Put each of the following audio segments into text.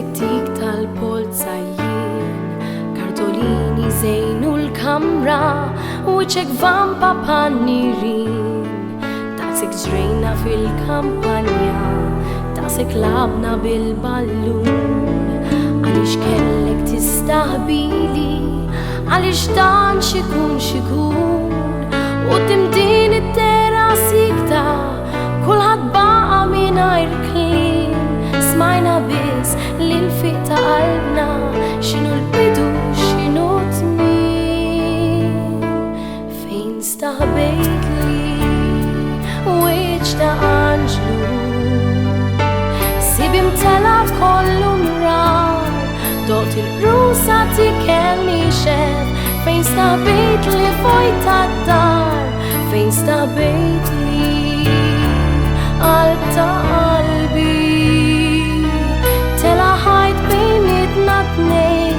Daqsek dik tal-polzajjien, kartolini zejn u l-kamra, wiċċek vampa pannirin. Daqsek ġrejna fil-kampanja, daqsek labna bil-ballun. Għalix kellek tistahbili, għalix dan xikun xikun. U timdin it-tera sikta, kulħadd baqa mingħajr kliem. Smajna biss l-infiq ta' qalbna, x'inhu l-bidu x'inhu tmiem. Fejn staħbejt li wiċċ ta' Anġlu, sib imtelab kollu mrar, dot il-rusa tikelli xef. Fejn staħbejt li vojt tad-dar, fejn staħbejt li qalb ta' qalbi. Tela ħajt bejnietna tnejn,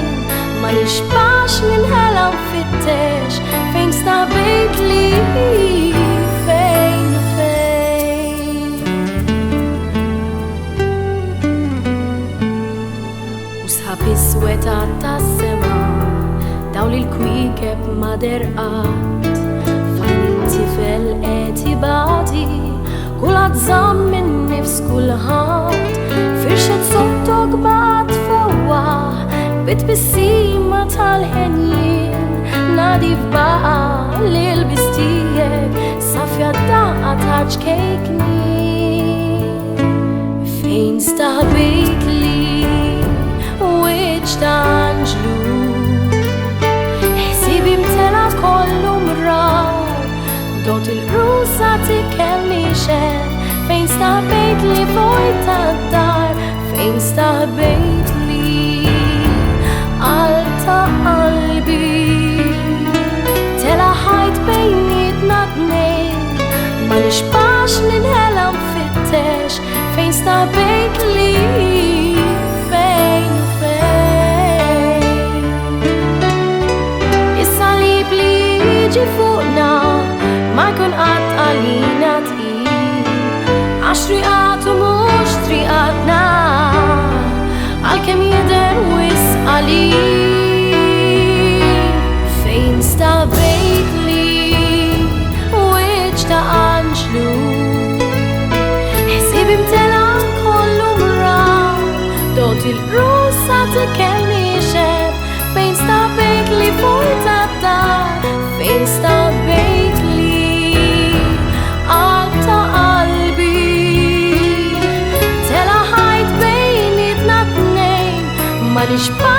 ma nixbax ninħela nfittex. Fejn staħbejt li fejn. U sħab is-sweta tas-sema, dawl il-kwikeb ma derqat, fajn tifel qed jibati, kulħadd żamm min nifs kulħadd. Firxet sottok baqgħet fewwa, bit-bissima tal-ħenjien, nadi f'baqa l-ilbis tiegħek, safja d-daqqa ta' ġkejknien. Fejn staħbejt li wiċċ ta' Anġlu, ħsieb imtelab kollu mrar, dot il-rusa tikelli xef. Fejn staħbejt li vojt tad-dar, fejn staħbejt li qalb ta' qalbi. Tela ħajt bejnietna tnejn, ma nixbax ninħela nfittex. Fejn staħbejt li fejn. Is-salib li jiġi fuqna ma jkun qatt għalina tqil, għax triqat u mhux triqatna, għalkemm jidher wisq għalih. Fejn staħbejt li wiċċ ta' Anġlu, ħsieb imtelab kollu mrar, dot il-rusa tikelli xef. Fejn staħbejt li vojt tad-dar, fejn staħbejt li qalb ta' qalbi. Tela ħajt bejnietna tnejn, ma nixbax